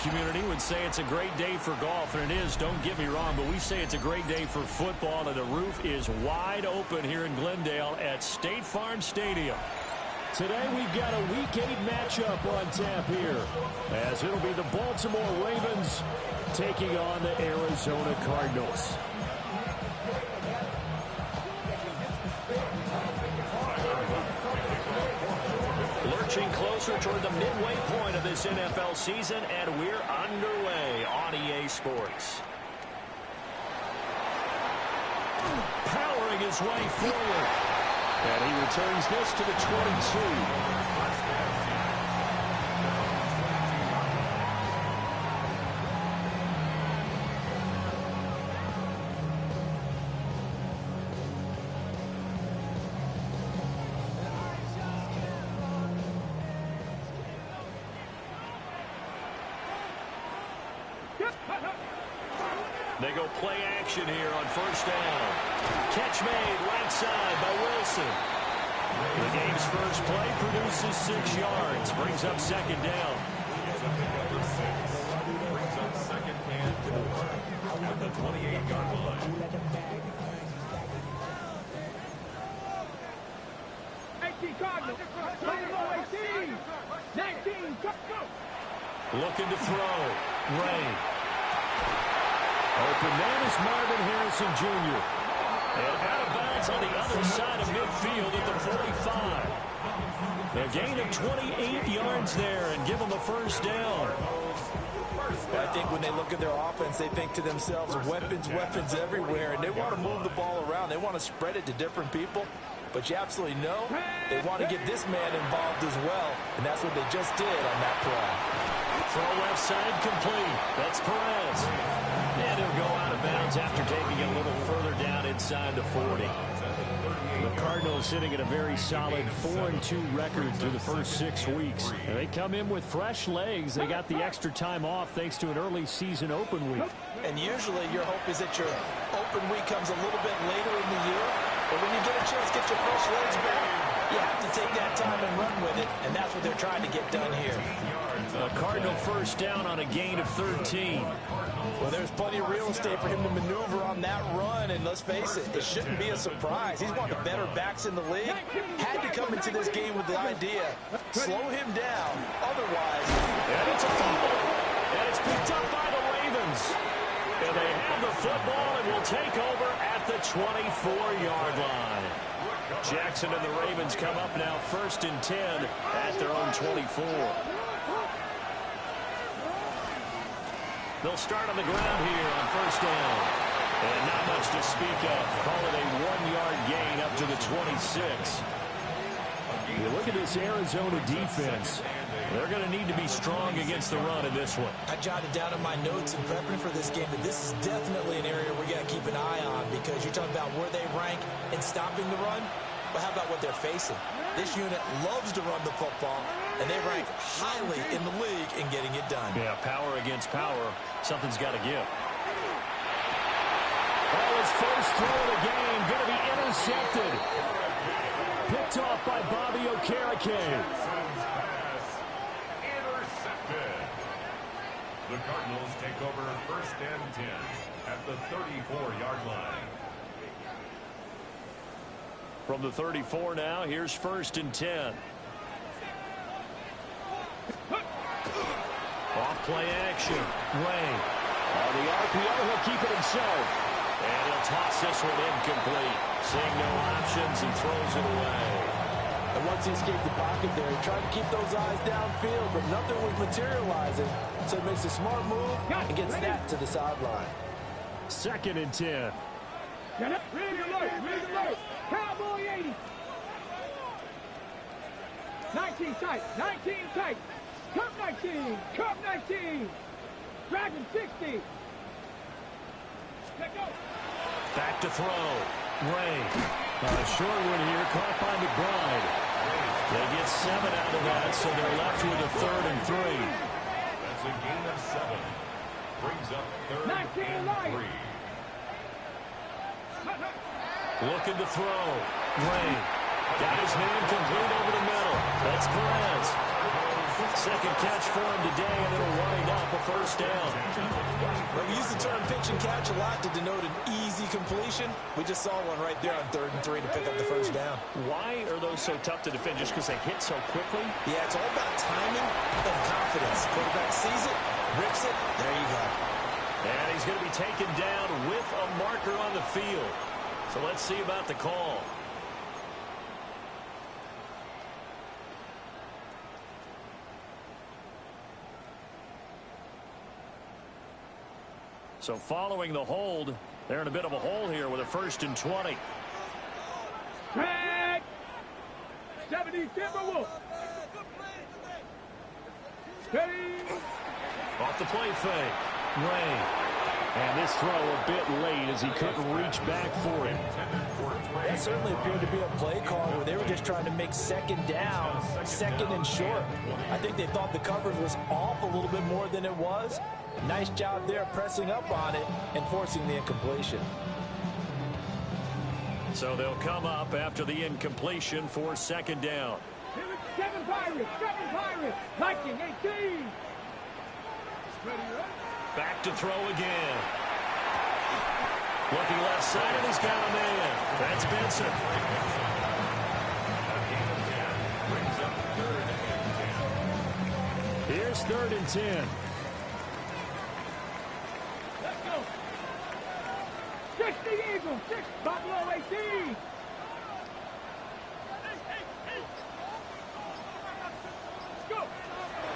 community would say it's a great day for golf, and it is, don't get me wrong, but we say it's a great day for football, and the roof is wide open here in Glendale at State Farm Stadium. Today we've got a Week 8 matchup on tap here, as it'll be the Baltimore Ravens taking on the Arizona Cardinals. Lurching closer toward the midway point of this NFL season, and we're underway on EA Sports. Powering his way forward. And he returns this to the 22. They go play action here on first down. Catch made right side by Wilson. The game's first play produces 6 yards. Brings up second down. Brings up second and 4 at the 28-yard line. 18 Cardinals. 18. 19. Go. Looking to throw. Ray. Open man is Marvin Harrison Jr. And out of bounds on the other side of midfield at the 45. A gain of 28 yards there and give them a first down. I think when they look at their offense, they think to themselves, weapons, weapons everywhere, and they want to move the ball around. They want to spread it to different people. But you absolutely know they want to get this man involved as well, and that's what they just did on that play. Throw left side complete. That's Perez. And he'll go out of bounds after taking it a little further down inside the 40. The Cardinals sitting at a very solid 4-2 record through the first 6 weeks. And they come in with fresh legs. They got the extra time off thanks to an early season open week. And usually your hope is that your open week comes a little bit later in the year. But when you get a chance to get your fresh legs back, you have to take that time and run with it. And that's what they're trying to get done here. A Cardinal first down on a gain of 13. Well, there's plenty of real estate for him to maneuver on that run, and let's face it, it shouldn't be a surprise. He's one of the better backs in the league. Had to come into this game with the idea, slow him down, otherwise. And it's a fumble, and it's picked up by the Ravens. And they have the football and will take over at the 24-yard line. Jackson and the Ravens come up now first and 10 at their own 24. They'll start on the ground here on first down. And not much to speak of. Call it a 1-yard gain up to the 26. You look at this Arizona defense. They're going to need to be strong against the run in this one. I jotted down in my notes in prepping for this game that this is definitely an area we got to keep an eye on, because you talk about where they rank in stopping the run. But how about what they're facing? This unit loves to run the football, and they rank highly in the league in getting it done. Yeah, power against power. Something's got to give. Oh, his first throw of the game going to be intercepted. Picked off by Bobby Okereke. Intercepted. The Cardinals take over first and 10 at the 34-yard line. From the 34 now, here's first and 10. Off play action. Ray. On the RPO, he'll keep it himself. And he'll toss this one incomplete. Seeing no options, he throws it away. And once he escaped the pocket there, he tried to keep those eyes downfield, but nothing was materializing. So he makes a smart move and gets that to the sideline. Second and 10. Ready alert. Cowboy 80. 19 tight. 19 tight. Cup 19. Cup 19. Dragon 60. Let go. Back to throw. Ray. Short one here, caught by McBride. They get 7 out of that, so they're left with a 3rd and 3. That's a gain of 7. Brings up 3rd and 3. Looking to throw. Ray. Got his man complete over the middle. That's Perez. Second catch for him today, and it'll wind up a first down. Well, we use the term pitch and catch a lot to denote an easy completion. We just saw one right there on 3rd and 3 to pick up the first down. Why are those so tough to defend? Just because they hit so quickly? Yeah, it's all about timing and confidence. Quarterback sees it, rips it, there you go. And he's going to be taken down with a marker on the field. So let's see about the call. So following the hold, they're in a bit of a hole here with a 1st and 20. Tag! 70 Timberwolves. Steady. Off the play fake. Ray. And this throw a bit late as he couldn't reach back for him. That certainly appeared to be a play call where they were just trying to make 2nd down, 2nd and short. I think they thought the coverage was off a little bit more than it was. Nice job there pressing up on it and forcing the incompletion. So they'll come up after the incompletion for 2nd down. 7 Pirates, 7 Pirates. Lightning 18. Back to throw again. Looking left side, and he's got a man. That's Benson. Here's 3rd and 10. Let's go. 60 Eagles, 6 Buffalo 18.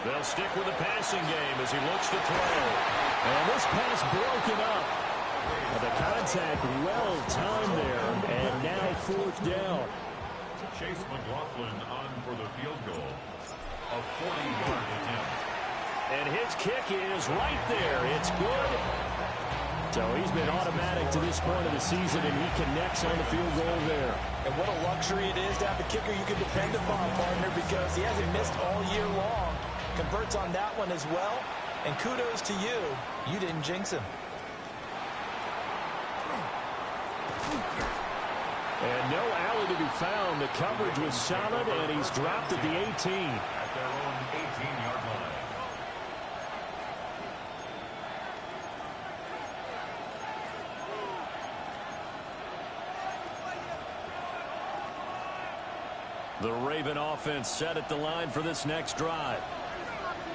They'll stick with the passing game as he looks to throw. And this pass broken up. The contact well timed there, and now 4th down. Chase McLaughlin on for the field goal. A 40-yard attempt. And his kick is right there. It's good. So he's been automatic to this point of the season, and he connects on the field goal there. And what a luxury it is to have a kicker you can depend upon, partner, because he hasn't missed all year long. Converts on that one as well. And kudos to you. You didn't jinx him. And no alley to be found. The coverage was solid, and he's dropped at the 18. At their own 18-yard line. The Raven offense set at the line for this next drive.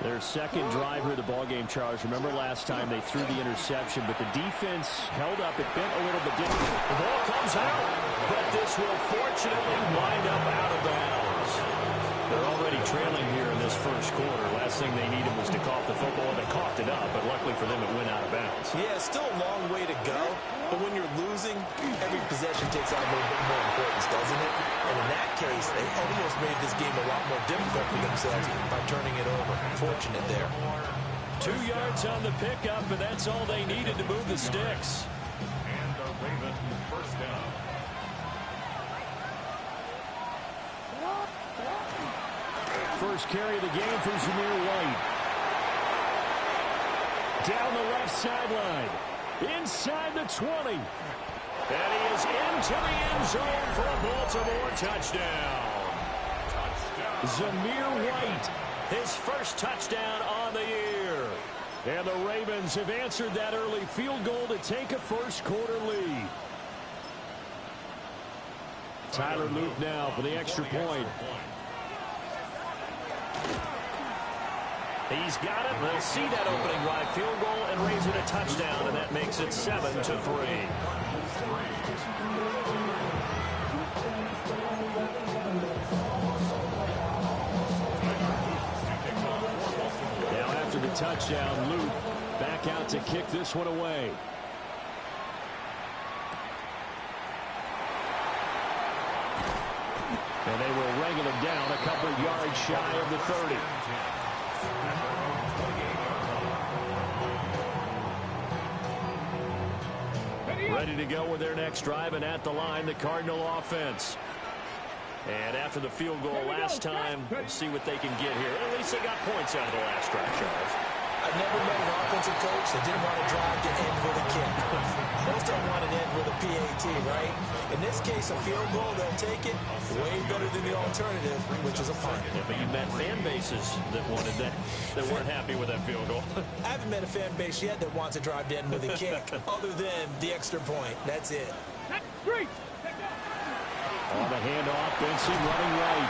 Their 2nd drive here of the ballgame, Charles. Remember last time they threw the interception, but the defense held up. It bent a little bit different. The ball comes out, but this will fortunately wind up out of bounds. They're already trailing here in this 1st quarter. Last thing they needed was to cough the football. They coughed it up, but luckily for them, it went out of bounds. Yeah, still a long way to go. But when you're losing, every possession takes on a little bit more importance, doesn't it? And in that case, they almost made this game a lot more difficult for themselves by turning it over. Fortunate there. 2 yards on the pickup, and that's all they needed to move the sticks. And a Raven 1st down. First carry of the game for Zamir White. Down the left sideline. Inside the 20. And he is into the end zone for a Baltimore touchdown. Zamir White, his 1st touchdown on the year. And the Ravens have answered that early field goal to take a 1st quarter lead. Tyler Luke now for the extra point. He's got it. They'll see that opening drive field goal and raise it a touchdown, and that makes it 7-3. Now after the touchdown, Luke back out to kick this one away. And they will wrangle him down a couple of yards shy of the 30. Ready to go with their next drive, and at the line, the Cardinal offense. And after the field goal last time, we'll see what they can get here. At least they got points out of the last drive, Charles. I've never met an offense defensive coach that didn't want to drive to end with a kick. Most don't want to end with a PAT, right? In this case, a field goal, they'll take it. Way better than the alternative, which is a punt. Yeah, but you met fan bases that wanted that, that weren't happy with that field goal. I haven't met a fan base yet that wants to drive to end with a kick, other than the extra point. That's it. On the handoff, Benson running right.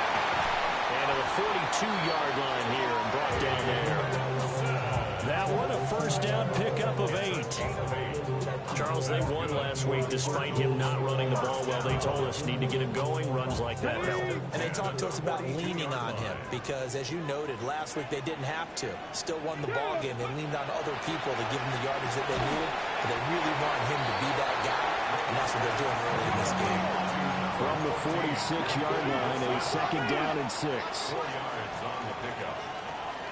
And to the 42-yard line here and brought down there. That one, a first down pickup of 8. Charles, they won last week despite him not running the ball well. They told us need to get him going. Runs like that help. And they talked to us about leaning on him because, as you noted, last week they didn't have to. Still won the ball game. They leaned on other people to give them the yardage that they needed. And they really want him to be that guy. And that's what they're doing early in this game. From the 46-yard line, a second down and 6. 4 yards on the pickup.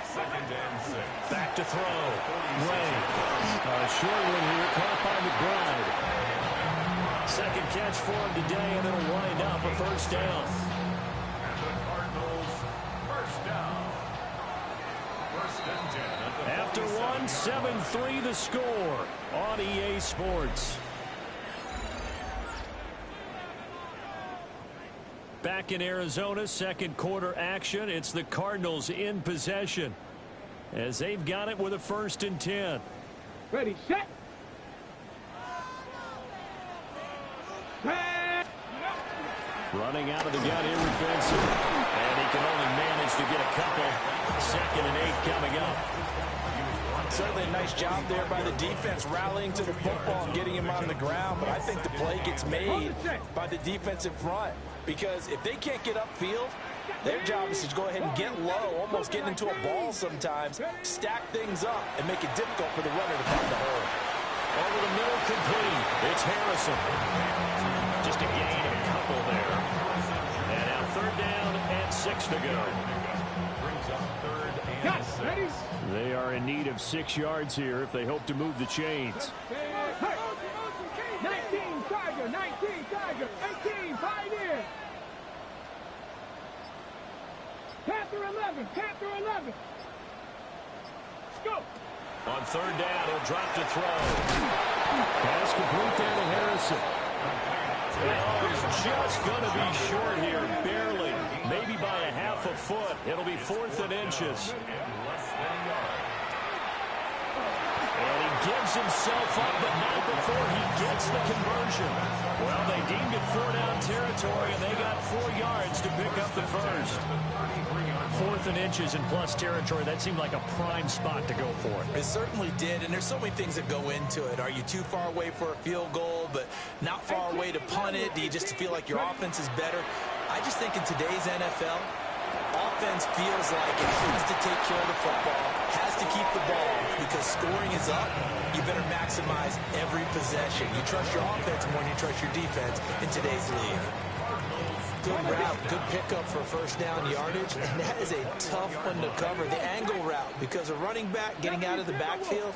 Second and 6. Back to throw. Ray. A short one here, caught by McBride. Second catch for him today, and it'll wind up a first down. And the Cardinals, first down. First and 10 at the After 1, 7-3 the score on EA Sports. Back in Arizona, second quarter action. It's the Cardinals in possession as they've got it with a first and 10. Ready, set. Running out of the gun here with Benson. And he can only manage to get a couple. Second and 8 coming up. Certainly a nice job there by the defense rallying to the football and getting him on the ground. But I think the play gets made by the defensive front. Because if they can't get upfield, their job is to go ahead and get low, almost get into a ball sometimes, stack things up, and make it difficult for the runner to find the hole. Over the middle, complete. It's Harrison. Just a gain of a couple there. And now third down and 6 to go. brings up third and 6. They are in need of 6 yards here if they hope to move the chains. 19 Tiger, 19 Tiger, 18, fight in. Panther 11, Panther 11. Let's go. On third down, he'll drop to throw. Pass complete down to Harrison. Oh, he's just going to be short here, barely. Maybe by a half a foot. It'll be 4th and inches. And he gives himself up, but not before he gets the conversion. Well, they deemed it 4-down territory, and they got 4 yards to pick up the first. 4th and inches and plus territory. That seemed like a prime spot to go for. It certainly did, and there's so many things that go into it. Are you too far away for a field goal, but not far away to punt it? Do you just feel like your offense is better? I just think in today's NFL, offense feels like it has to take care of the football, has to keep the ball, because scoring is up. You better maximize every possession. You trust your offense more than you trust your defense in today's league. Good route, good pickup for first down yardage, and that is a tough one to cover, the angle route, because a running back getting out of the backfield,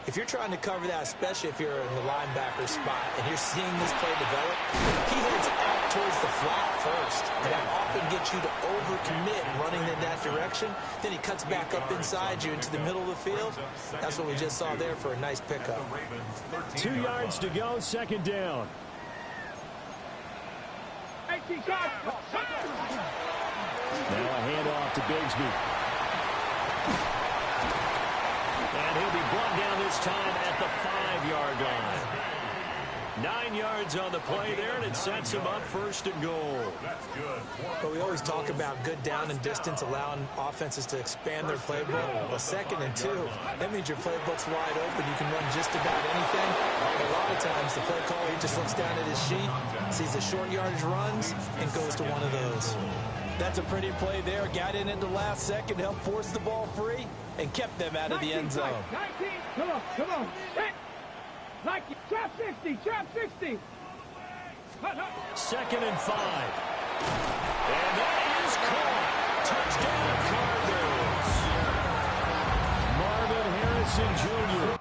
if you're trying to cover that, especially if you're in the linebacker spot and you're seeing this play develop, he heads out towards the flat first, and that often gets you to overcommit running in that direction. Then he cuts back up inside you into the middle of the field. That's what we just saw there for a nice pickup. 2 yards to go, second down. 18 shots. Now a handoff to Bigsby. And he'll be brought down this time at the 5-yard line. 9 yards on the play there, and it sets him up first and goal. But we always talk about good down and distance, allowing offenses to expand their playbook. Well, 2nd and 2, that means your playbook's wide open. You can run just about anything. A lot of times, the play caller, he just looks down at his sheet, sees the short yardage runs, and goes to one of those. That's a pretty play there. Got in at the last second, helped force the ball free, and kept them out of the end zone. 19, come on, come on. Hit. Like it. Trap 60, trap 60. 2nd and 5. And that is caught. Touchdown, Cardinals. Marvin Harrison Jr.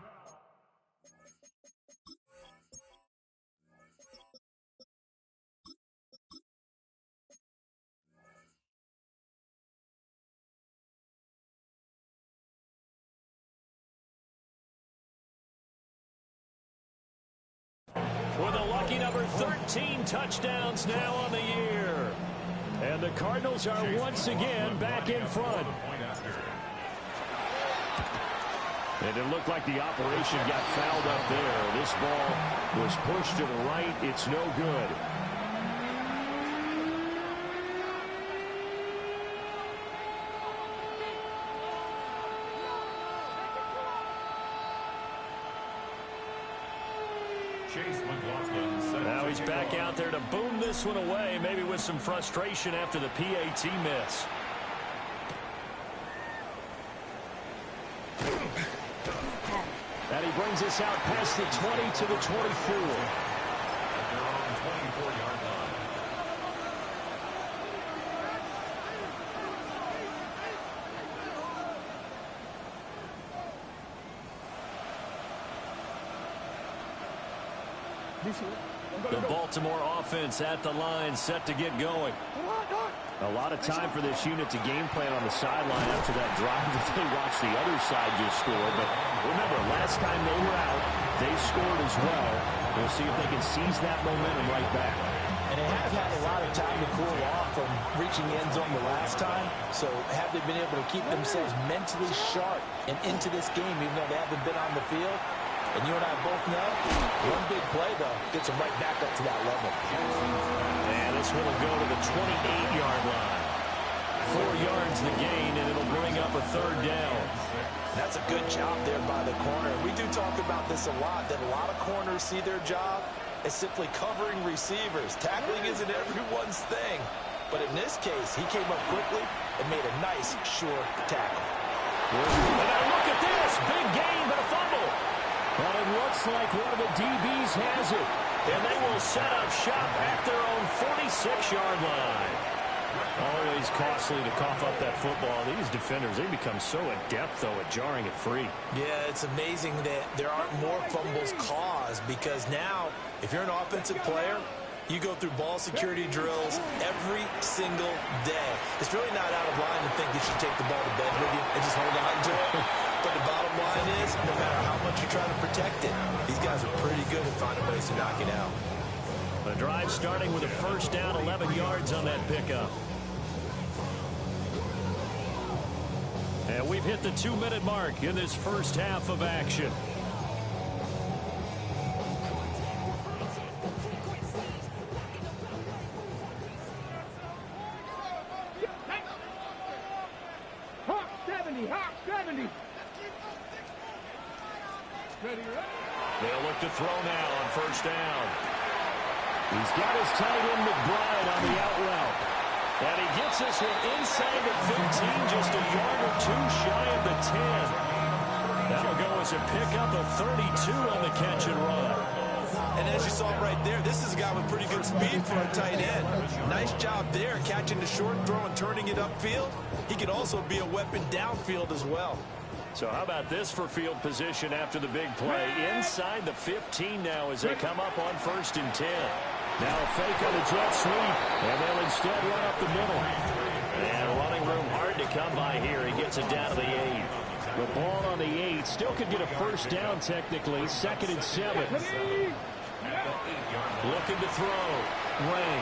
Lucky number 13 touchdowns now on the year. And the Cardinals are once again back in front. And it looked like the operation got fouled up there. This ball was pushed to the right. It's no good. Now he's back out there to boom this one away, maybe with some frustration after the PAT miss. And he brings us out past the 20 to the 24. At their own 24-yard line. The Baltimore offense at the line, set to get going. A lot of time for this unit to game plan on the sideline after that drive that they watched the other side just score. But remember, last time they were out, they scored as well. We'll see if they can seize that momentum right back. And they have had a lot of time to cool off from reaching the end zone the last time. So have they been able to keep themselves mentally sharp and into this game, even though they haven't been on the field? And you and I both know, one big play, though, gets them right back up to that level. And this one will go to the 28-yard line. 4 yards the gain, and it'll bring up a third down. That's a good job there by the corner. We do talk about this a lot, that a lot of corners see their job as simply covering receivers. Tackling isn't everyone's thing. But in this case, he came up quickly and made a nice, sure tackle. And now look at this. Big gain, but a fumble. But it looks like one of the DBs has it. And they will set up shop at their own 46-yard line. Always costly to cough up that football. These defenders, they become so adept, though, at jarring it free. Yeah, it's amazing that there aren't more fumbles caused, because now, if you're an offensive player, you go through ball security drills every single day. It's really not out of line to think you should take the ball to bed with you and just hold on to it. But the bottom line is, no matter how much you try to protect it, these guys are pretty good at finding ways to knock it out. The drive starting with a first down, 11 yards on that pickup. And we've hit the 2-minute mark in this first half of action. Hawk 70, Hawk 70. Ready, They'll look to throw now on first down. He's got his tight end McBride on the out route. And he gets this one inside the 15, just a yard or two shy of the 10. That'll go as a pickup of 32 on the catch and run. And as you saw right there, this is a guy with pretty good speed for a tight end. Nice job there, catching the short throw and turning it upfield. He can also be a weapon downfield as well. So how about this for field position after the big play? Inside the 15 now as they come up on first and 10. Now a fake on the jet sweep, and they'll instead run up the middle. And running room hard to come by here. He gets it down to the 8. The ball on the 8 still could get a first down technically. 2nd and 7. Looking to throw. Ray.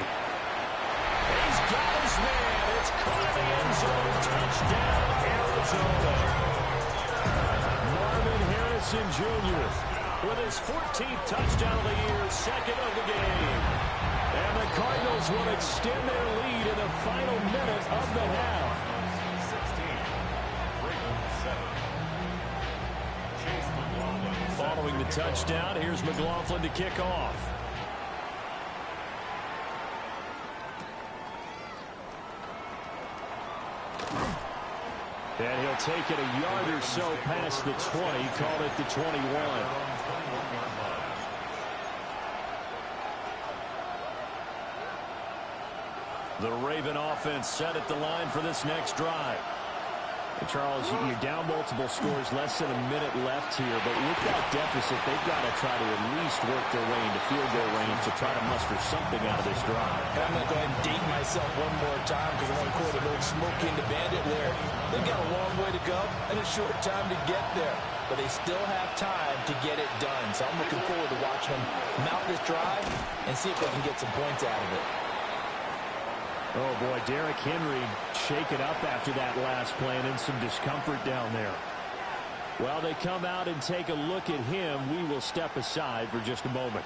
He's got his man. It's caught in the end zone. Touchdown, Arizona. Marvin Harrison Jr. with his 14th touchdown of the year, 2nd of the game. And the Cardinals will extend their lead in the final minute of the half. 16, Following the touchdown, here's McLaughlin to kick off. And he'll take it a yard or so past the 20, called it the 21. The Raven offense set at the line for this next drive. Charles, you're down multiple scores, less than a minute left here, but with that deficit, they've got to try to at least work their way into field goal range to try to muster something out of this drive. And I'm going to go ahead and date myself one more time because I want to quote an old Smokey and the Bandit lyric. They've got a long way to go and a short time to get there, but they still have time to get it done. So I'm looking forward to watching them mount this drive and see if they can get some points out of it. Oh, boy, Derrick Henry shaken up after that last play and in some discomfort down there. While they come out and take a look at him, we will step aside for just a moment.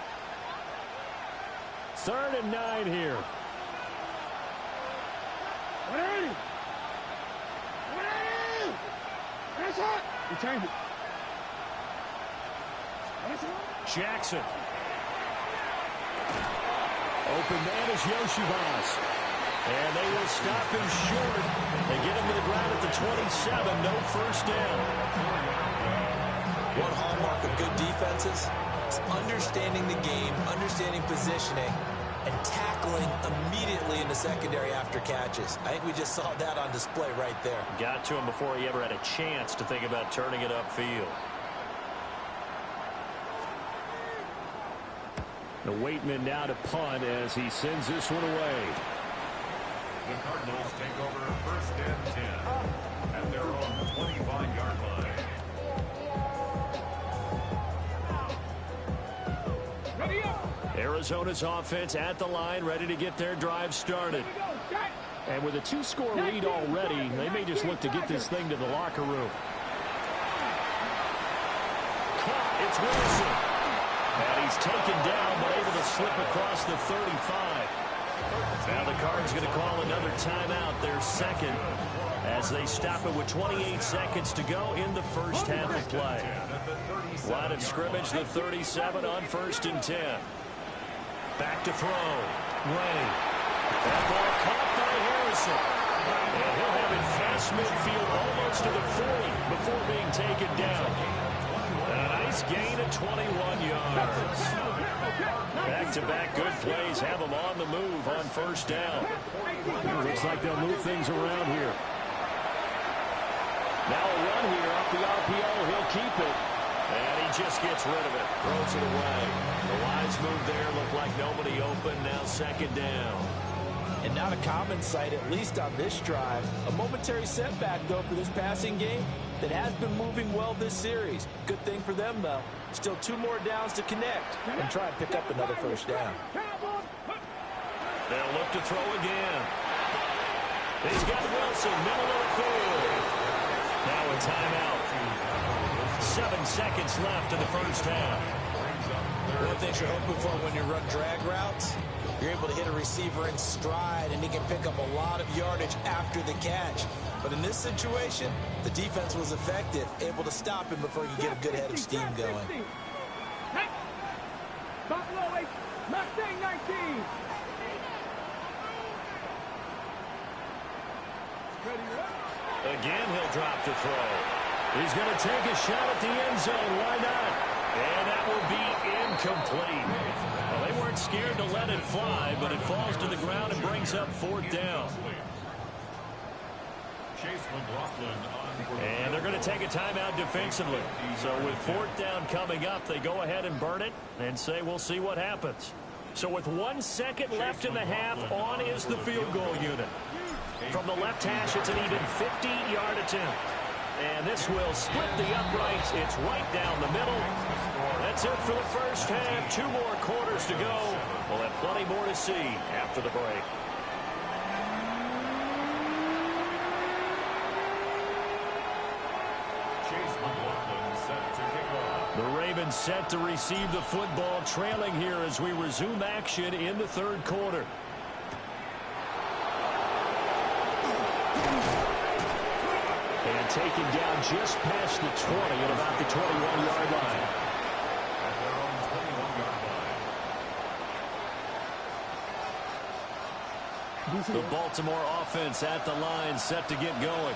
3rd and 9 here. Jackson. Open man is Yoshivas. And they will stop him short. They get him to the ground at the 27. No first down. One hallmark of good defenses is understanding the game, understanding positioning, and tackling immediately in the secondary after catches. I think we just saw that on display right there. Got to him before he ever had a chance to think about turning it upfield. The Waitman now to punt as he sends this one away. The Cardinals take over 1st and 10 at their own 25-yard line. Arizona's offense at the line, ready to get their drive started. And with a 2-score lead already, they may just look to get this thing to the locker room. Caught, it's Wilson. And he's taken down, but able to slip across the 35. Now the Cards going to call another timeout, their second, as they stop it with 28 seconds to go in the first half of play. Line of scrimmage, the 37 on 1st and 10. Back to throw. Ray. That ball caught by Harrison. And he'll have it past midfield almost to the 40 before being taken down. And a nice gain of 21 yards. Back-to-back good plays have them on the move on 1st down. Looks like they'll move things around here. Now a run here off the RPO. He'll keep it. And he just gets rid of it. Throws it away. The lines move there. Look like nobody open. Now 2nd down. And not a common sight, at least on this drive. A momentary setback, though, for this passing game that has been moving well this series. Good thing for them, though. Still 2 more downs to connect and try and pick up another 1st down. They'll look to throw again. He's got Wilson, middle of the field. Now a timeout. 7 seconds left in the first half. One of the things you're hoping for when you run drag routes, you're able to hit a receiver in stride, and he can pick up a lot of yardage after the catch. But in this situation, the defense was effective, able to stop him before he could get a good head of steam going. Mustang 19. Again, he'll drop to throw. He's going to take a shot at the end zone. Why not? And that will be incomplete. Well, they weren't scared to let it fly, but it falls to the ground and brings up 4th down. And they're going to take a timeout defensively. So with 4th down coming up, they go ahead and burn it and say we'll see what happens. So with 1 second left in the half, on is the field goal unit. From the left hash, it's an even 50-yard attempt. And this will split the uprights. It's right down the middle. That's it for the first half. 2 more quarters to go. We'll have plenty more to see after the break. The Ravens set to receive the football, trailing here as we resume action in the 3rd quarter. And taken down just past the 20 at about the 21-yard line. The Baltimore offense at the line, set to get going.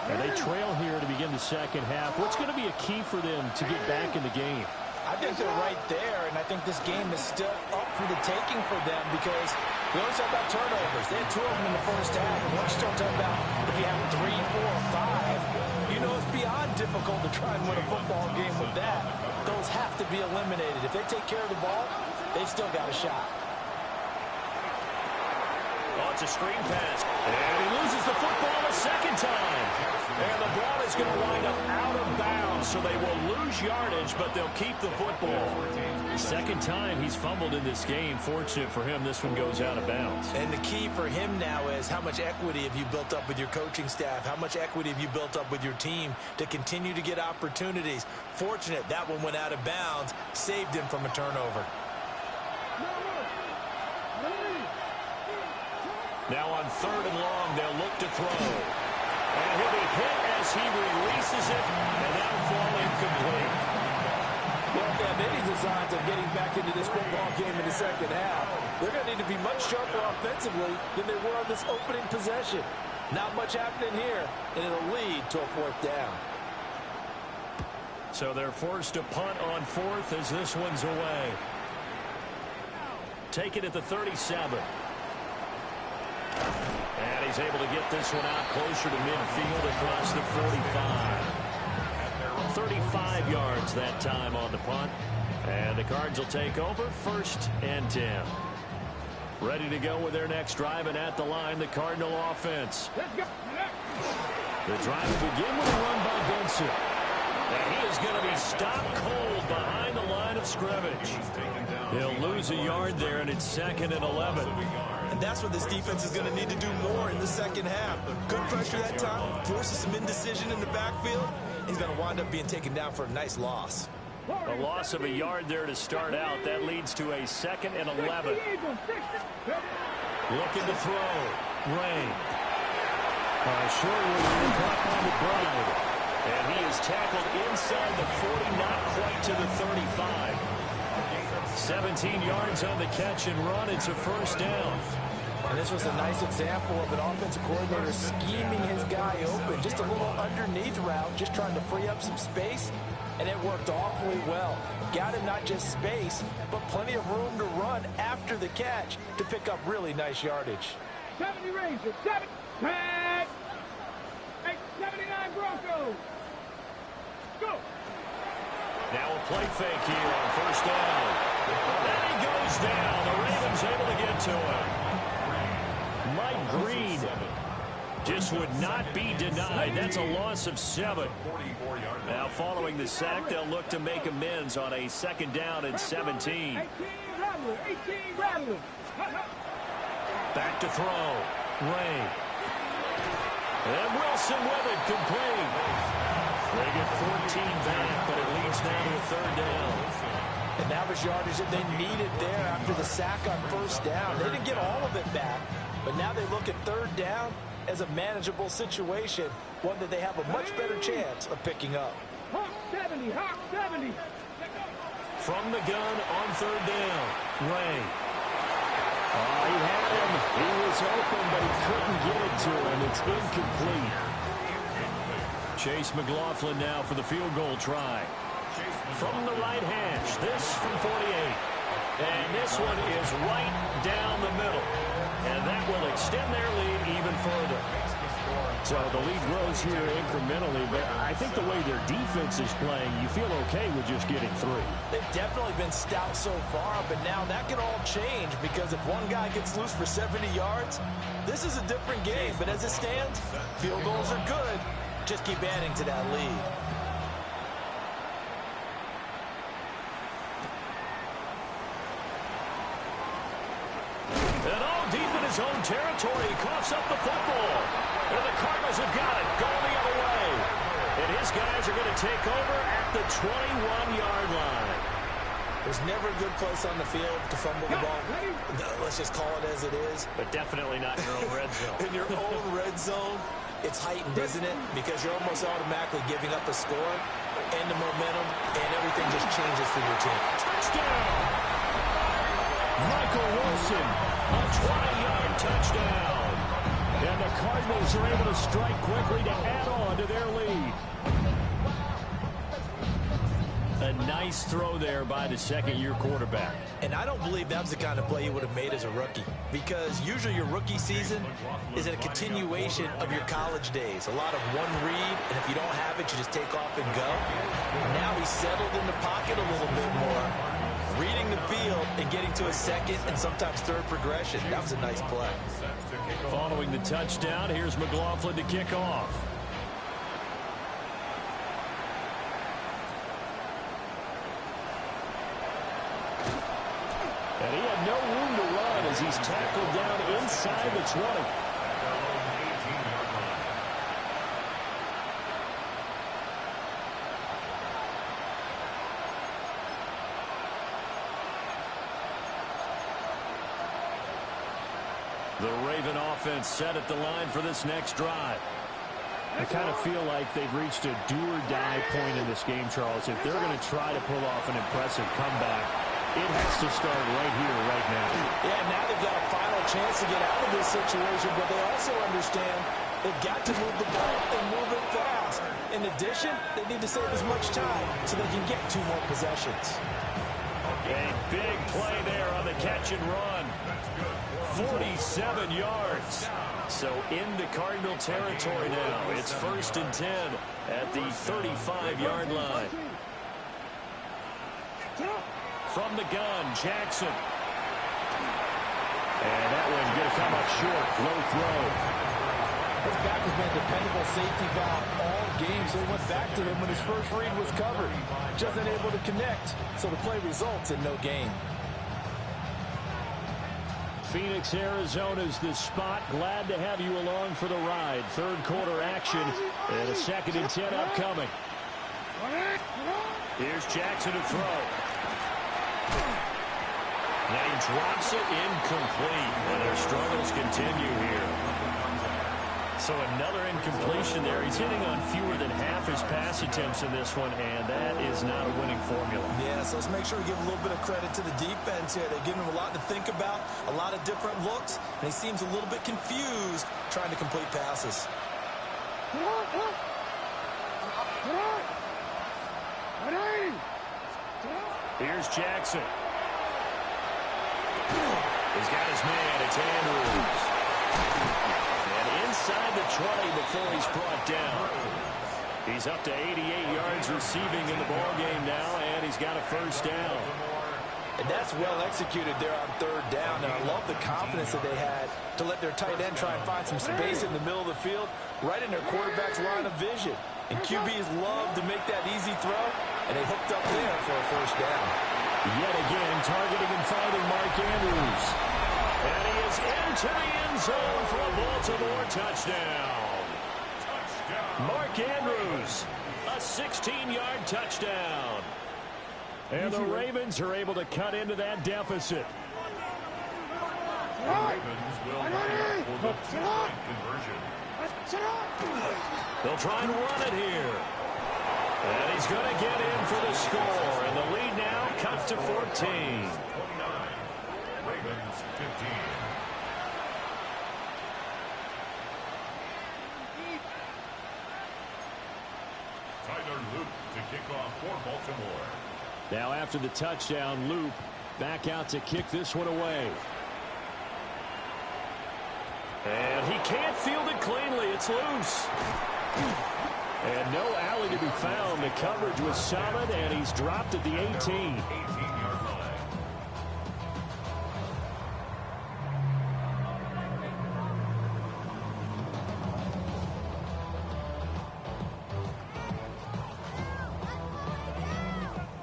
And they trail here to begin the second half. What's going to be a key for them to get back in the game? I think they're right there, and I think this game is still up for the taking for them because we always talk about turnovers. They had 2 of them in the first half, and once you start talking about if you have 3, 4, 5, you know it's beyond difficult to try and win a football game with that. Those have to be eliminated. If they take care of the ball, they've still got a shot. Oh, it's a screen pass. And he loses the football a second time. And the ball is going to wind up out of bounds, so they will lose yardage, but they'll keep the football. Second time he's fumbled in this game. Fortunate for him, this one goes out of bounds. And the key for him now is how much equity have you built up with your coaching staff? How much equity have you built up with your team to continue to get opportunities? Fortunate that one went out of bounds, saved him from a turnover. Now on 3rd and long, they'll look to throw. And he'll be hit as he releases it, and that'll fall incomplete. Well, they have any designs of getting back into this football game in the second half. They're going to need to be much sharper offensively than they were on this opening possession. Not much happening here, and it'll lead to a 4th down. So they're forced to punt on 4th as this one's away. Take it at the 37. And he's able to get this one out closer to midfield across the 45. 35 yards that time on the punt. And the Cards will take over 1st and 10. Ready to go with their next drive, and at the line, the Cardinal offense. The drive will begin with a run by Benson. And he is going to be stopped cold behind the line of scrimmage. He'll lose a yard there, and it's 2nd and 11. And that's what this defense is going to need to do more in the second half. Good pressure that time, forces some indecision in the backfield. He's going to wind up being taken down for a nice loss. A loss of a yard there to start out. That leads to a 2nd and 11. Looking to throw. Ray. Short one caught by McBride. And he is tackled inside the 40, not quite to the 35. 17 yards on the catch and run. It's a 1st down. And this was a nice example of an offensive coordinator scheming his guy open. Just a little underneath route, just trying to free up some space, and it worked awfully well. Got him not just space, but plenty of room to run after the catch to pick up really nice yardage. 70 Rangers, 7, tag, 79 Broncos. Go. Now a play fake here on 1st down. And he goes down. The Ravens able to get to him. Mike Green just would not be denied. That's a loss of 7. Now following the sack, they'll look to make amends on a 2nd down and 17. 18 Rattler. Back to throw. Ray. And Wilson with it, complete. They get 14 back, but it leads now to a 3rd down. And that was yardage that they needed there after the sack on 1st down. They didn't get all of it back, but now they look at 3rd down as a manageable situation, one that they have a much better chance of picking up. Hawk 70. From the gun on 3rd down. Ray. He had him. He was open, but he couldn't get it to him. It's incomplete. Chase McLaughlin now for the field goal try. From the right hash, this from 48. And this one is right down the middle. And that will extend their lead even further. So the lead grows here incrementally, but I think the way their defense is playing, you feel okay with just getting 3. They've definitely been stout so far, but now that can all change because if one guy gets loose for 70 yards, this is a different game. But as it stands, field goals are good. Just keep adding to that lead. And all deep in his own territory, he coughs up the football. And the Cardinals have got it, going the other way. And his guys are going to take over at the 21-yard line. There's never a good place on the field to fumble the ball. Let's just call it as it is. But definitely not in your own red zone. In your own red zone, it's heightened, isn't it? Because you're almost automatically giving up a score and the momentum, and everything just changes for your team. Touchdown! Michael Wilson, a 20-yard touchdown. And the Cardinals are able to strike quickly to add on to their lead. A nice throw there by the second-year quarterback. And I don't believe that was the kind of play he would have made as a rookie, because usually your rookie season is a continuation of your college days. A lot of one read, and if you don't have it, you just take off and go. Now he's settled in the pocket a little bit more, reading the field and getting to a second and sometimes third progression. That was a nice play. Following the touchdown, here's McLaughlin to kick off. And he had no room to run as he's tackled down inside the 20. The Raven offense set at the line for this next drive. I kind of feel like they've reached a do-or-die point in this game, Charles. If they're going to try to pull off an impressive comeback, it has to start right here, right now. Yeah, now they've got a final chance to get out of this situation, but they also understand they've got to move the ball and move it fast. In addition, they need to save as much time so they can get 2 more possessions. A big play there on the catch and run. 47 yards. So into Cardinal territory now. It's 1st and 10 at the 35-yard line. From the gun, Jackson. And that one's going to come up short. Low throw. His back has been a dependable safety valve all game, so he went back to him when his first read was covered. Just unable to connect, so the play results in no gain. Phoenix, Arizona's the spot. Glad to have you along for the ride. Third quarter action and a 2nd and 10 upcoming. Here's Jackson to throw. Now he drops it incomplete. And their struggles continue here. So another incompletion there. He's hitting on fewer than half his pass attempts in this one, and that is not a winning formula. Yeah, so let's make sure we give a little bit of credit to the defense here. They've given him a lot to think about, a lot of different looks, and he seems a little bit confused trying to complete passes. Here's Jackson. He's got his man. It's Andrews. Inside the 20 before he's brought down. He's up to 88 yards receiving in the ballgame now, and he's got a first down. And that's well executed there on 3rd down. And I love the confidence that they had to let their tight end try and find some space in the middle of the field, right in their quarterback's line of vision. And QBs love to make that easy throw, and they hooked up there for a first down. Yet again, targeting and finding Mark Andrews. And he is into the end zone for a Baltimore touchdown. Mark Andrews, a 16-yard touchdown. And the Ravens are able to cut into that deficit. Ravens will run for the 2-point conversion. They'll try and run it here. And he's going to get in for the score. And the lead now cuts to 14. 29. Ravens 15. Tyler Luke to kick off for Baltimore. Now after the touchdown, Loop back out to kick this one away. And he can't field it cleanly. It's loose. And no alley to be found. The coverage was solid, and he's dropped at the 18. 18-yard line.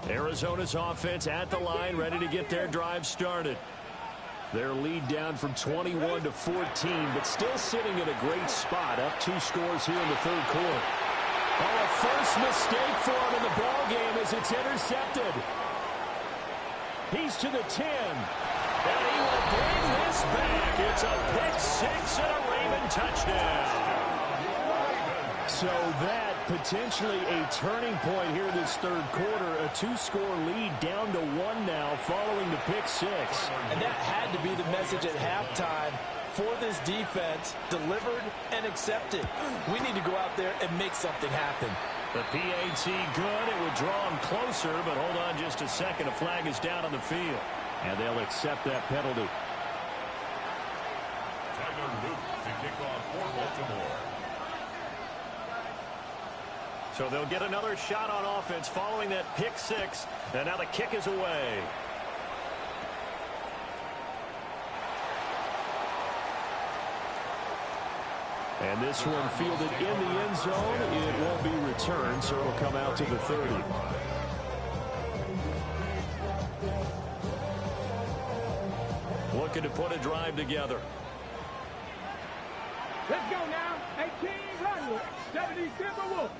Arizona's offense at the line, ready to get their drive started. Their lead down from 21 to 14, but still sitting in a great spot, up 2 scores here in the 3rd quarter. Oh, a first mistake for him in the ballgame as it's intercepted. He's to the 10, and he will bring this back. It's a pick 6 and a Raven touchdown. So that potentially a turning point here this 3rd quarter. A 2-score lead down to 1 now following the pick 6. And that had to be the message at halftime for this defense, delivered and accepted. We need to go out there and make something happen. The PAT good. It would draw him closer, but hold on just a second. A flag is down on the field. And they'll accept that penalty. Tyler Luke to kick off for Baltimore. So they'll get another shot on offense following that pick six. And now the kick is away. And this one fielded in the end zone. It won't be returned, so it'll come out to the 30. Looking to put a drive together. Let's go now. 18 Runwood. 70 Timberwolves.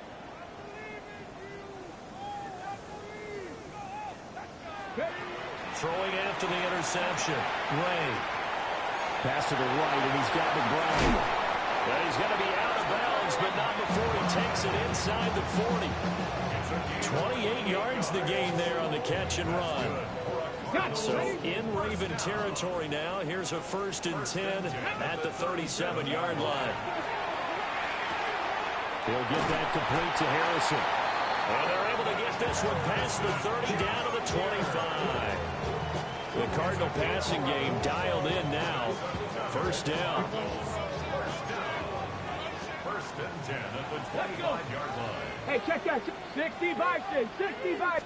Throwing after the interception. Ray. Pass to the right, and he's got McBride. Well, he's going to be out of bounds, but not before he takes it inside the 40. 28 yards the gain there on the catch and run. So in Raven territory now. Here's a 1st and 10 at the 37-yard line. He'll get that complete to Harrison. And they're able to get this one past the 30 down to the 25. The Cardinal passing game dialed in now. 1st down. 1st and 10 at the 25-yard line. Hey, check that. 65, 65.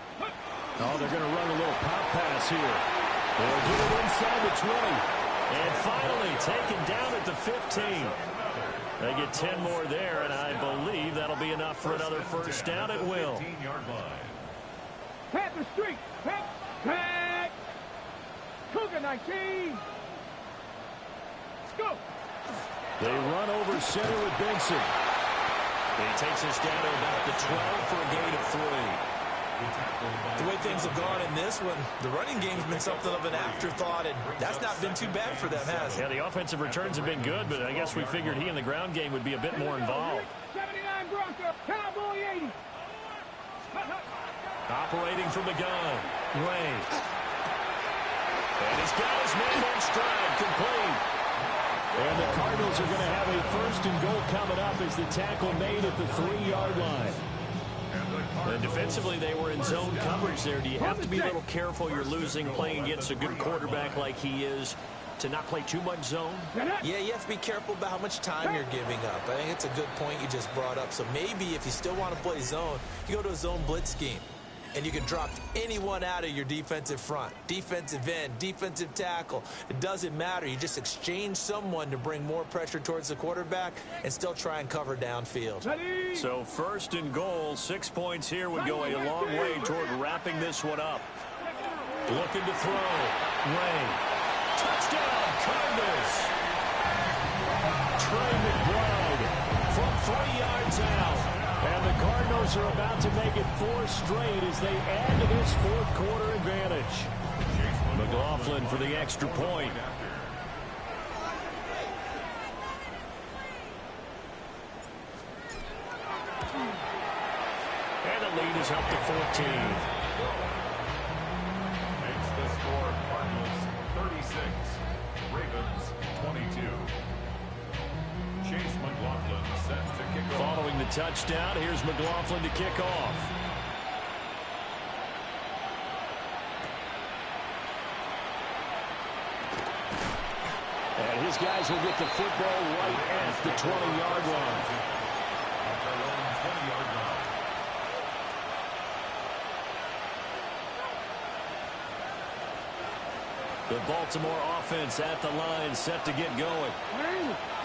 Oh, they're going to run a little pop pass here. They'll get it inside the 20. And finally taken down at the 15. They get 10 more there, and I believe that'll be enough for another 1st down at will. 15-yard line. Panther Street. Pack. Cougar 19. Let's go. They run over center with Benson. He takes us down to about the 12 for a gain of 3. The way things have gone in this one, the running game's been something of an afterthought, and that's not been too bad for them, has it? Yeah, the offensive returns have been good, but I guess we figured he in the ground game would be a bit more involved. 79 Bronco. Cowboy 80. Operating from the gun. Ray. And he's got his man in stride, complete. And the Cardinals are going to have a 1st and goal coming up as the tackle made at the 3-yard line. And defensively, they were in zone coverage there. Do you have to be a little careful? You're losing playing against a good quarterback like he is to not play too much zone? Yeah, you have to be careful about how much time you're giving up. I think it's a good point you just brought up. So maybe if you still want to play zone, you go to a zone blitz scheme. And you can drop anyone out of your defensive front. Defensive end, defensive tackle. It doesn't matter. You just exchange someone to bring more pressure towards the quarterback and still try and cover downfield. So 1st and goal, 6 points here would go a long way toward wrapping this one up. Looking to throw. Ray. Touchdown, Cardinals. Trey McBride from 3 yards out. And the Cardinals are about to make it 4 straight as they add to this 4th quarter advantage. McLaughlin for the extra point. And the lead is up to 14. Makes the score Cardinals 36, Ravens 22. Chase McLaughlin set to kick off. Following the touchdown, here's McLaughlin to kick off. And his guys will get the football right at the 20-yard line. At their own 20-yard line. The Baltimore offense at the line set to get going.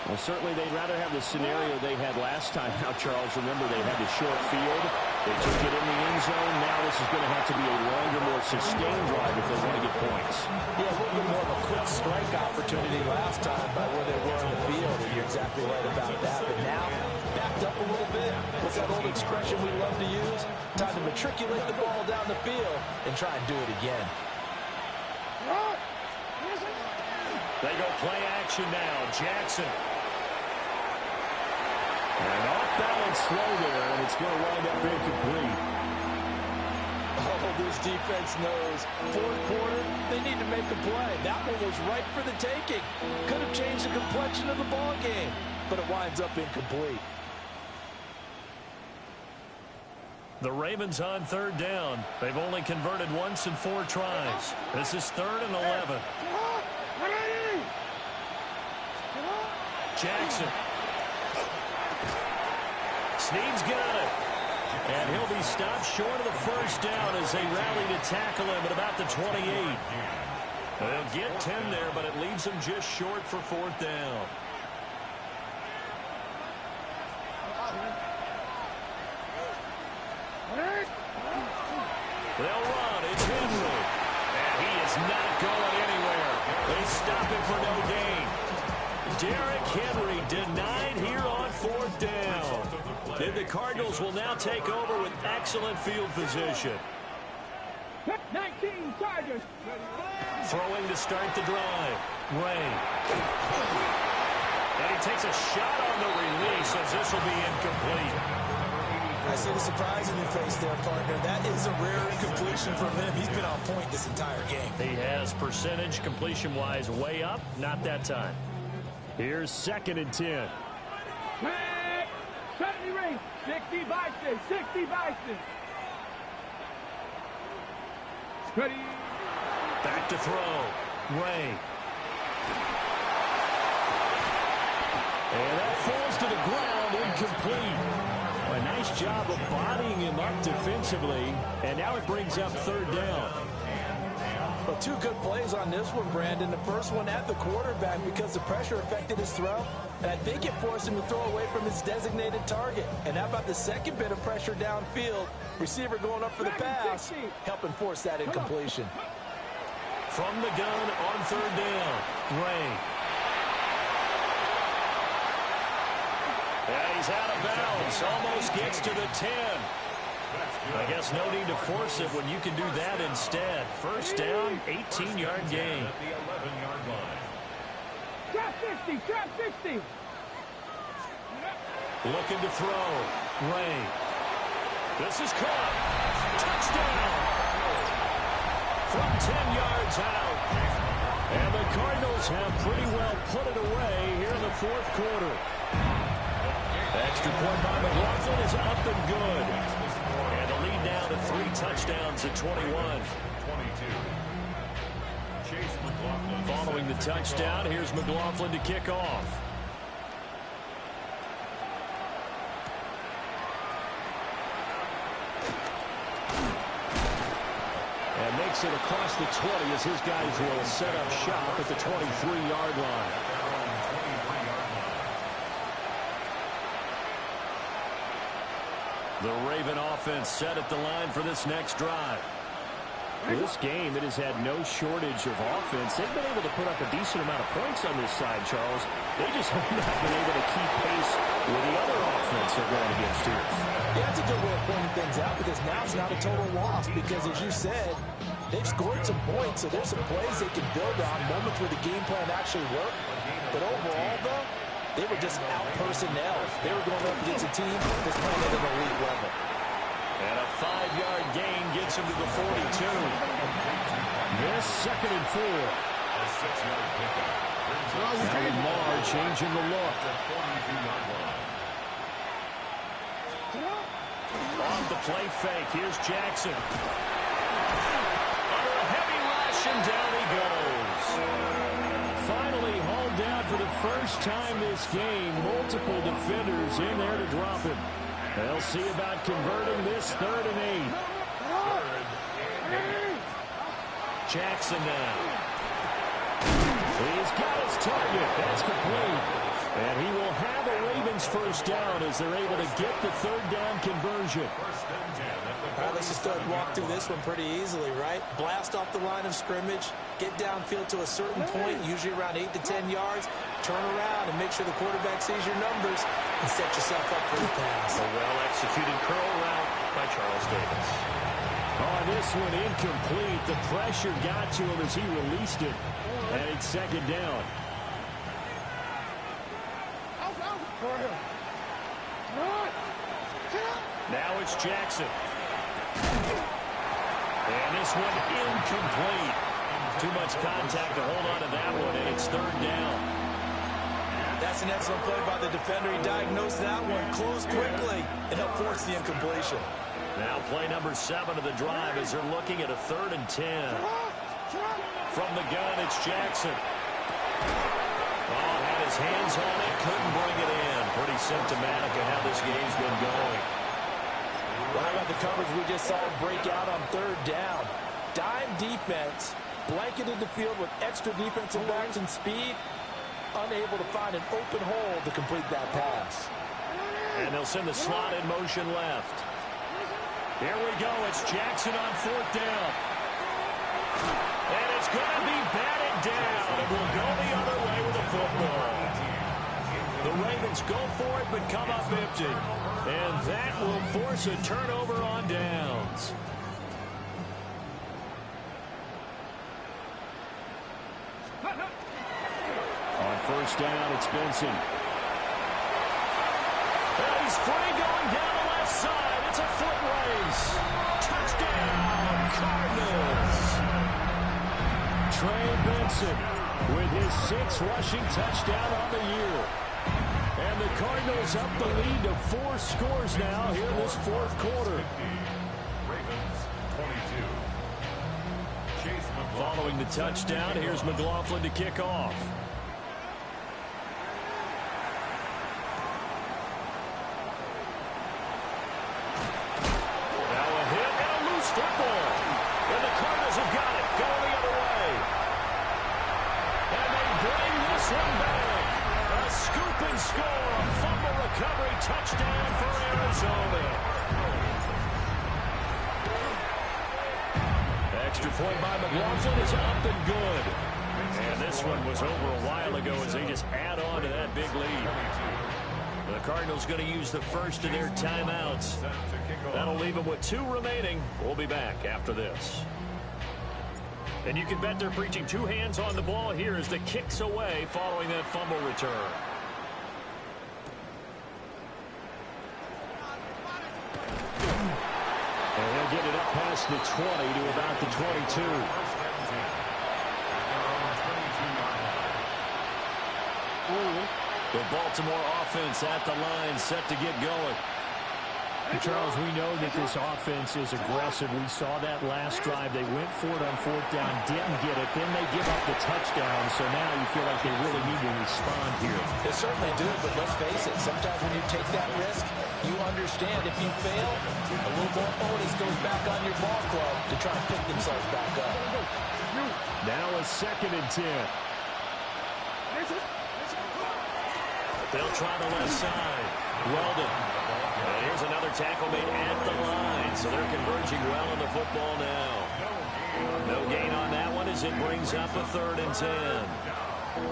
Well, certainly they'd rather have the scenario they had last time. Now, Charles, remember they had the short field. They took it in the end zone. Now this is going to have to be a longer, more sustained drive if they want to get points. Yeah, a little bit more of a quick strike opportunity last time by where they were in the field, and you're exactly right about that. But now, backed up a little bit. What's that old expression we love to use? Time to matriculate the ball down the field and try and do it again. They go play action now. Jackson. And off balance throw there, and it's going to wind up incomplete. Oh, this defense knows. 4th quarter, they need to make a play. That one was right for the taking. Could have changed the complexion of the ball game, but it winds up incomplete. The Ravens on third down. They've only converted once in 4 tries. This is 3rd and 11. Jackson. Snead's got it. And he'll be stopped short of the first down as they rally to tackle him at about the 28. They'll get 10 there, but it leaves them just short for 4th down. They'll run. It's Henry. And he is not going anywhere. They stop him for no gain. Derrick Henry denied here on 4th down. And the Cardinals will now take over with excellent field position. 19 Chargers. Throwing to start the drive. Ray. And he takes a shot on the release as this will be incomplete. I see the surprise in your face there, partner. That is a rare incompletion from him. He's been on point this entire game. He has percentage completion-wise way up. Not that time. Here's 2nd and 10. 70 rings. 60 Bison. 60 Bison. Ready. Back to throw. Ray. And that falls to the ground, incomplete. A nice job of bodying him up defensively, and now it brings up 3rd down. Well, 2 good plays on this one, Brandon. The first one at the quarterback because the pressure affected his throw, and I think it forced him to throw away from his designated target. And how about the second bit of pressure downfield? Receiver going up for the pass, helping force that incompletion. From the gun on 3rd down, Ray. Yeah, he's out of bounds. Almost gets to the 10. I guess no need to force it when you can do that instead. First down, 18-yard gain. At the 11-yard line. Trap 60. Trap 60. Looking to throw. Ray. This is caught. Touchdown. From 10 yards out. And the Cardinals have pretty well put it away here in the 4th quarter. Extra point by McLaughlin is up and good. And the lead now to 3 touchdowns at 21. 22. Chase McLaughlin. Following the touchdown, here's McLaughlin to kick off. And makes it across the 20 as his guys will set up shop at the 23-yard line. The Raven offense set at the line for this next drive. This game, it has had no shortage of offense. They've been able to put up a decent amount of points on this side, Charles. They just have not been able to keep pace with the other offense they're going against here. Yeah, that's a good way of pointing things out because now it's not a total loss because, as you said, they've scored some points, so there's some plays they can build on, moments where the game plan actually worked. But overall, though, they were just out-personnel. They were going up against a team that's playing at an elite level. And a 5-yard gain gets him to the 42. This 2nd and 4. A 6-yard pickup. Now Lamar changing the look. On the play fake, here's Jackson. Under a heavy rush, and down he goes. Finally hauled down for the first time this game. Multiple defenders in there to drop him. They'll see about converting this 3rd and 8. Jackson now. He's got his target. That's complete. And he will have a Ravens first down as they're able to get the 3rd down conversion. All right, let's just walk through this one pretty easily, right? Blast off the line of scrimmage, get downfield to a certain point, usually around 8 to 10 yards, turn around and make sure the quarterback sees your numbers and set yourself up for the pass. A well-executed curl route by Charles Davis. On this one, incomplete. The pressure got to him as he released it. And it's 2nd down. Now it's Jackson. And this one incomplete. Too much contact to hold on to that one, and it's 3rd down. That's an excellent play by the defender. He diagnosed that one, closed quickly, and helped force the incompletion. Now play number 7 of the drive as they're looking at a 3rd and 10. From the gun, it's Jackson. Oh, had his hands on it, couldn't bring it in. Pretty symptomatic of how this game's been going. Well, how about the coverage we just saw break out on 3rd down? Dime defense, blanketed the field with extra defensive backs and speed, unable to find an open hole to complete that pass. And they'll send the slot in motion left. Here we go. It's Jackson on 4th down. And it's going to be batted down. And we'll go the other way with the football. The Ravens go for it, but come up empty. And that will force a turnover on downs. On 1st down, it's Benson. And he's free going down the left side. It's a foot race. Touchdown, Cardinals. Trey Benson with his 6th rushing touchdown on the year. And the Cardinals up the lead to 4 scores now here in this 4th quarter. Ravens 22. Chase McLaughlin. Following the touchdown, here's McLaughlin to kick off. Now a hit and a loose football. And the Cardinals have got it. Going the other way. And they bring this one back. A scoop and score. A fumble recovery touchdown for Arizona. Extra point by McLaughlin is up and good. And this one was over a while ago as they just add on to that big lead. The Cardinals going to use the first of their timeouts. That'll leave them with 2 remaining. We'll be back after this. And you can bet they're preaching 2 hands on the ball here as the kick's away following that fumble return. And he'll get it up past the 20 to about the 22. The Baltimore offense at the line, set to get going. And Charles, we know that this offense is aggressive. We saw that last drive. They went for it on 4th down, didn't get it. Then they give up the touchdown. So now you feel like they really need to respond here. They certainly do, but let's face it, sometimes when you take that risk, you understand if you fail, a little more onus goes back on your ball club to try to pick themselves back up. Now a 2nd and 10. They'll try the left side. Weldon. And here's another tackle made at the line. So they're converging well on the football now. No gain on that one as it brings up a 3rd and 10.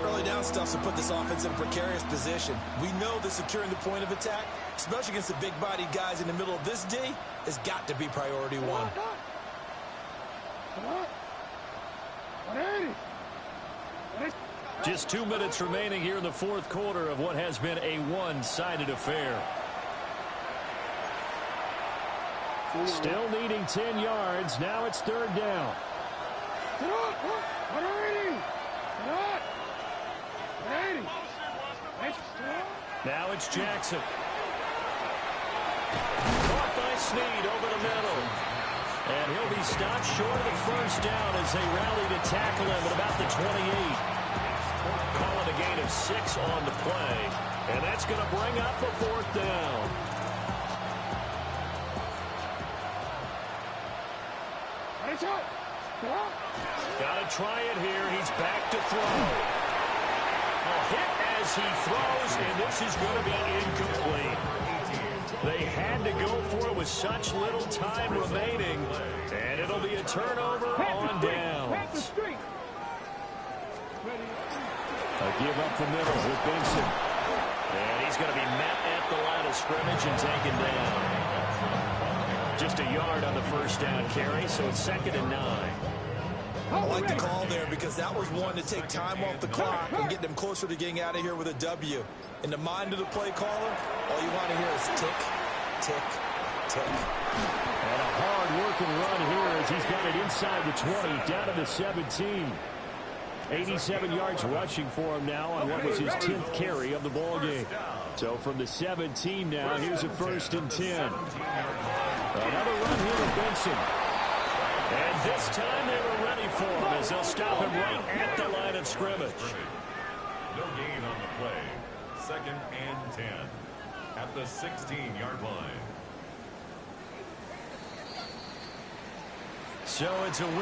Early down stuff to put this offense in a precarious position. We know that securing the point of attack, especially against the big-bodied guys in the middle of this D, has got to be priority 1. Just 2 minutes remaining here in the 4th quarter of what has been a one-sided affair. Still needing 10 yards. Now it's 3rd down. Now it's Jackson. Caught by Snead over the middle. And he'll be stopped short of the 1st down as they rally to tackle him at about the 28. Calling a gain of 6 on the play. And that's going to bring up a 4th down. Got to try it here. He's back to throw. A hit as he throws, and this is going to be incomplete. They had to go for it with such little time remaining, and it'll be a turnover on downs. A give up the middle with Benson. And he's going to be met at the line of scrimmage and taken down. Just a yard on the 1st down carry, so it's 2nd and 9. I like the call there because that was one to take time off the clock and get them closer to getting out of here with a W. In the mind of the play caller, all you want to hear is tick, tick, tick. And a hard-working run here as he's got it inside the 20, down to the 17. 87 yards rushing for him now on what was his 10th carry of the ball game. So from the 17 now, here's a 1st and 10. Another run here with Benson. And this time they were ready for him as they'll stop him right at the line of scrimmage. No gain on the play. 2nd and 10 at the 16-yard line. So it's a win.